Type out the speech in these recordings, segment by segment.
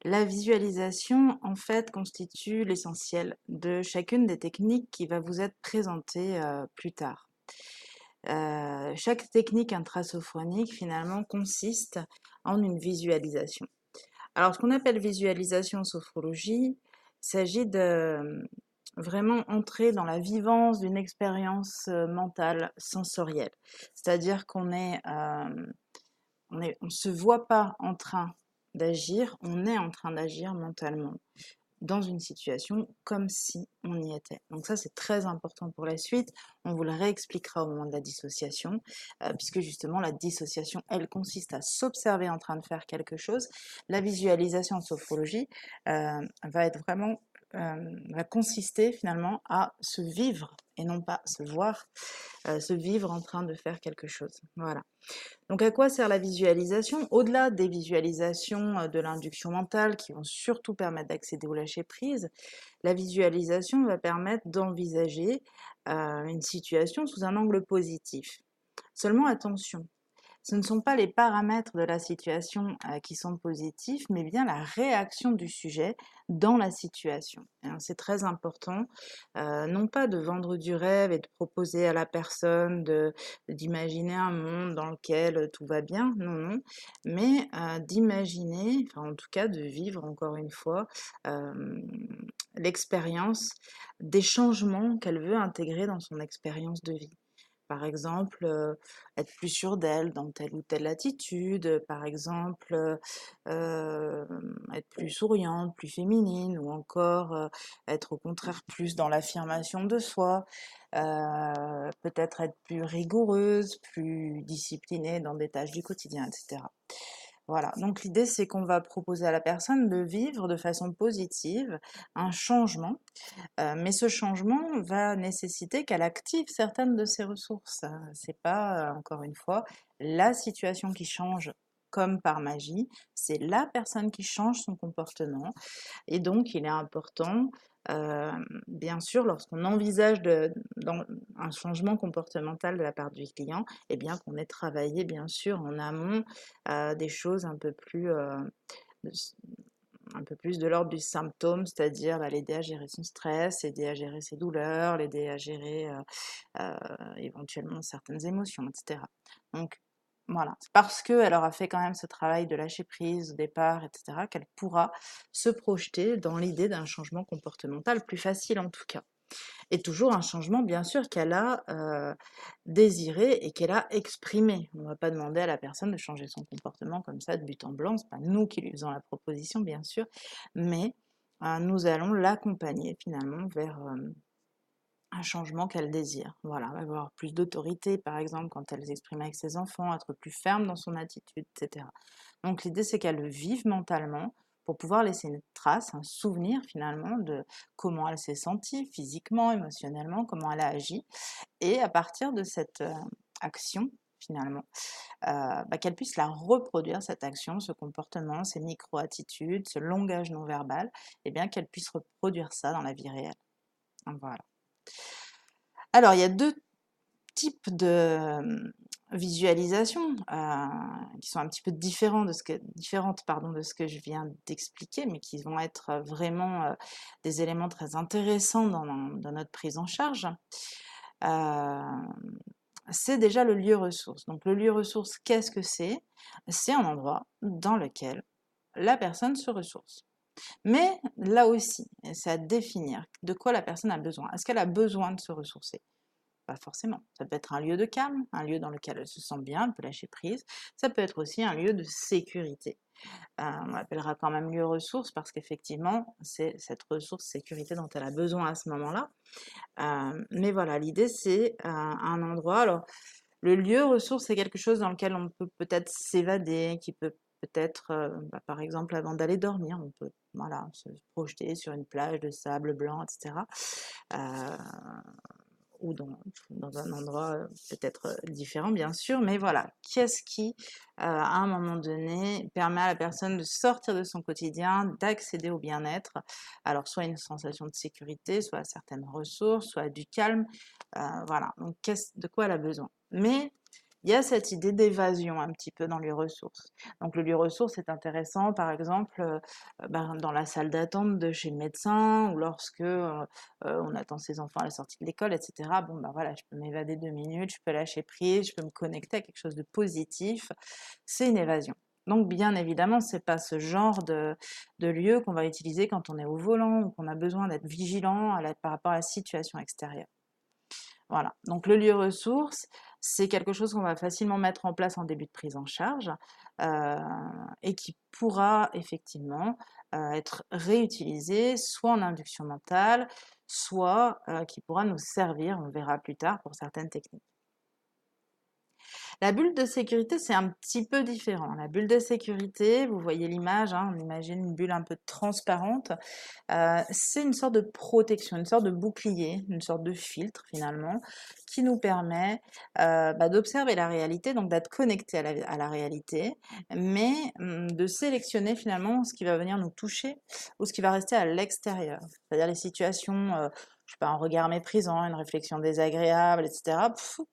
La visualisation, en fait, constitue l'essentiel de chacune des techniques qui va vous être présentée plus tard. Chaque technique intrasophonique, finalement, consiste en une visualisation. Alors, ce qu'on appelle visualisation en sophrologie, il s'agit de vraiment entrer dans la vivance d'une expérience mentale sensorielle. C'est-à-dire on se voit pas en train d'agir, on est en train d'agir mentalement dans une situation comme si on y était. Donc ça, c'est très important pour la suite. On vous le réexpliquera au moment de la dissociation, puisque justement, la dissociation, elle consiste à s'observer en train de faire quelque chose. La visualisation en sophrologie va être vraiment, va consister finalement à se vivre et non pas se voir, se vivre en train de faire quelque chose. Voilà. Donc à quoi sert la visualisation? Au-delà des visualisations de l'induction mentale qui vont surtout permettre d'accéder au lâcher-prise, la visualisation va permettre d'envisager une situation sous un angle positif. Seulement attention, ce ne sont pas les paramètres de la situation qui sont positifs, mais bien la réaction du sujet dans la situation. C'est très important, non pas de vendre du rêve et de proposer à la personne d'imaginer un monde dans lequel tout va bien, non, non, mais d'imaginer, enfin en tout cas de vivre encore une fois l'expérience des changements qu'elle veut intégrer dans son expérience de vie. Par exemple, être plus sûre d'elle dans telle ou telle attitude, par exemple, être plus souriante, plus féminine, ou encore être au contraire plus dans l'affirmation de soi, peut-être être plus rigoureuse, plus disciplinée dans des tâches du quotidien, etc. Voilà, donc l'idée c'est qu'on va proposer à la personne de vivre de façon positive un changement, mais ce changement va nécessiter qu'elle active certaines de ses ressources. C'est pas, encore une fois, la situation qui change comme par magie, c'est la personne qui change son comportement. Et donc, il est important, bien sûr, lorsqu'on envisage un changement comportemental de la part du client, eh bien qu'on ait travaillé, bien sûr, en amont, des choses de un peu plus de l'ordre du symptôme, c'est-à-dire l'aider à gérer son stress, aider à gérer ses douleurs, l'aider à gérer éventuellement certaines émotions, etc. Donc voilà, c'est parce qu'elle aura fait quand même ce travail de lâcher prise au départ, etc., qu'elle pourra se projeter dans l'idée d'un changement comportemental plus facile en tout cas. Et toujours un changement, bien sûr, qu'elle a désiré et qu'elle a exprimé. On ne va pas demander à la personne de changer son comportement comme ça, de but en blanc. Ce n'est pas nous qui lui faisons la proposition, bien sûr, mais nous allons l'accompagner finalement vers un changement qu'elle désire. Voilà, elle va avoir plus d'autorité, par exemple, quand elle s'exprime avec ses enfants, être plus ferme dans son attitude, etc. Donc l'idée, c'est qu'elle le vive mentalement pour pouvoir laisser une trace, un souvenir finalement de comment elle s'est sentie physiquement, émotionnellement, comment elle a agi. Et à partir de cette action, finalement, qu'elle puisse la reproduire, cette action, ce comportement, ces micro-attitudes, ce langage non verbal, et bien qu'elle puisse reproduire ça dans la vie réelle. Voilà. Alors, il y a deux types de visualisation qui sont un petit peu différentes de ce que je viens d'expliquer, mais qui vont être vraiment des éléments très intéressants dans notre prise en charge. C'est déjà le lieu ressource. Donc le lieu ressource, qu'est-ce que c'est? C'est un endroit dans lequel la personne se ressource. Mais là aussi, c'est à définir de quoi la personne a besoin. Est-ce qu'elle a besoin de se ressourcer? Pas forcément. Ça peut être un lieu de calme, un lieu dans lequel elle se sent bien, elle peut lâcher prise. Ça peut être aussi un lieu de sécurité. On l'appellera quand même lieu ressource parce qu'effectivement, c'est cette ressource sécurité dont elle a besoin à ce moment-là. Mais voilà, l'idée, c'est un endroit. Alors, le lieu ressource, c'est quelque chose dans lequel on peut peut-être s'évader, qui peut peut-être, par exemple, avant d'aller dormir, on peut voilà, se projeter sur une plage de sable blanc, etc. Euh, ou dans un endroit peut-être différent, bien sûr, mais voilà, qu'est-ce qui, à un moment donné, permet à la personne de sortir de son quotidien, d'accéder au bien-être, alors soit une sensation de sécurité, soit à certaines ressources, soit du calme, voilà, donc de quoi elle a besoin. Mais il y a cette idée d'évasion un petit peu dans les ressources. Donc le lieu ressource est intéressant, par exemple, dans la salle d'attente de chez le médecin ou lorsque on attend ses enfants à la sortie de l'école, etc. Bon, ben voilà, je peux m'évader 2 minutes, je peux lâcher prise, je peux me connecter à quelque chose de positif. C'est une évasion. Donc bien évidemment, c'est pas ce genre de lieu qu'on va utiliser quand on est au volant ou qu'on a besoin d'être vigilant par rapport à la situation extérieure. Voilà, donc le lieu ressource, c'est quelque chose qu'on va facilement mettre en place en début de prise en charge euh, et qui pourra effectivement être réutilisé soit en induction mentale, soit qui pourra nous servir, on verra plus tard, pour certaines techniques. La bulle de sécurité, c'est un petit peu différent. La bulle de sécurité, vous voyez l'image, hein, on imagine une bulle un peu transparente. C'est une sorte de protection, une sorte de bouclier, une sorte de filtre finalement, qui nous permet d'observer la réalité, donc d'être connecté à la réalité, mais de sélectionner finalement ce qui va venir nous toucher ou ce qui va rester à l'extérieur. C'est-à-dire les situations, je sais pas, un regard méprisant, une réflexion désagréable, etc.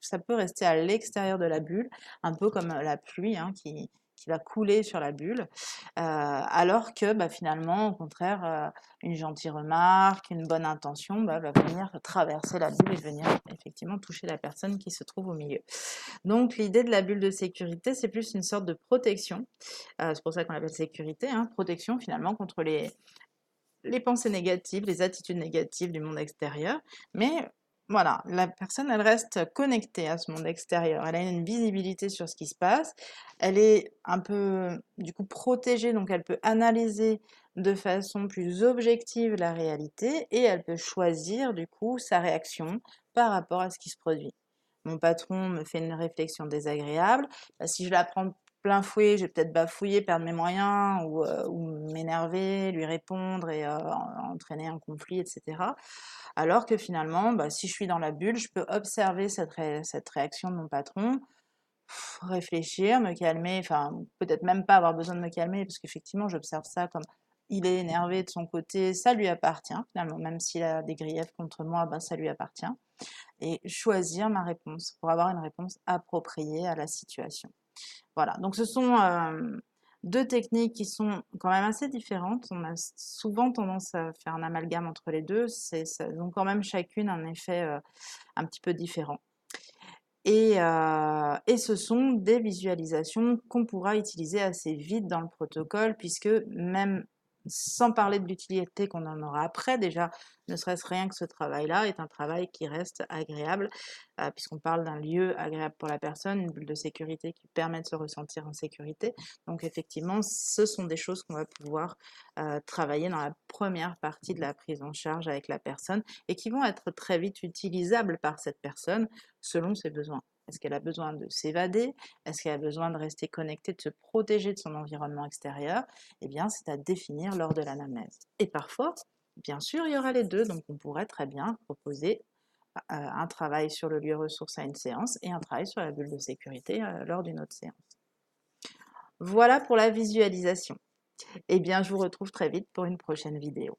Ça peut rester à l'extérieur de la bulle, un peu comme la pluie hein, qui va couler sur la bulle, alors que finalement, au contraire, une gentille remarque, une bonne intention va venir traverser la bulle et venir effectivement toucher la personne qui se trouve au milieu. Donc l'idée de la bulle de sécurité, c'est plus une sorte de protection, c'est pour ça qu'on l'appelle sécurité, hein, protection finalement contre les pensées négatives, les attitudes négatives du monde extérieur, mais voilà, la personne, elle reste connectée à ce monde extérieur, elle a une visibilité sur ce qui se passe, elle est un peu, du coup, protégée, donc elle peut analyser de façon plus objective la réalité et elle peut choisir, du coup, sa réaction par rapport à ce qui se produit. Mon patron me fait une réflexion désagréable, si je la prends plein fouet, je vais peut-être bafouiller, perdre mes moyens ou m'énerver, lui répondre et entraîner un conflit, etc. Alors que finalement, si je suis dans la bulle, je peux observer cette réaction de mon patron, réfléchir, me calmer, enfin peut-être même pas avoir besoin de me calmer parce qu'effectivement j'observe ça comme il est énervé de son côté, ça lui appartient finalement, même s'il a des griefs contre moi, ça lui appartient. Et choisir ma réponse pour avoir une réponse appropriée à la situation. Voilà, donc ce sont deux techniques qui sont quand même assez différentes. On a souvent tendance à faire un amalgame entre les deux. Elles ont quand même chacune un effet un petit peu différent. Et ce sont des visualisations qu'on pourra utiliser assez vite dans le protocole, puisque même sans parler de l'utilité qu'on en aura après, déjà, ne serait-ce rien que ce travail-là est un travail qui reste agréable, puisqu'on parle d'un lieu agréable pour la personne, une bulle de sécurité qui permet de se ressentir en sécurité. Donc effectivement, ce sont des choses qu'on va pouvoir travailler dans la première partie de la prise en charge avec la personne et qui vont être très vite utilisables par cette personne selon ses besoins. Est-ce qu'elle a besoin de s'évader? Est-ce qu'elle a besoin de rester connectée, de se protéger de son environnement extérieur? Eh bien, c'est à définir lors de l'anamnèse. Et parfois, bien sûr, il y aura les deux, donc on pourrait très bien proposer un travail sur le lieu ressource à une séance et un travail sur la bulle de sécurité lors d'une autre séance. Voilà pour la visualisation. Eh bien, je vous retrouve très vite pour une prochaine vidéo.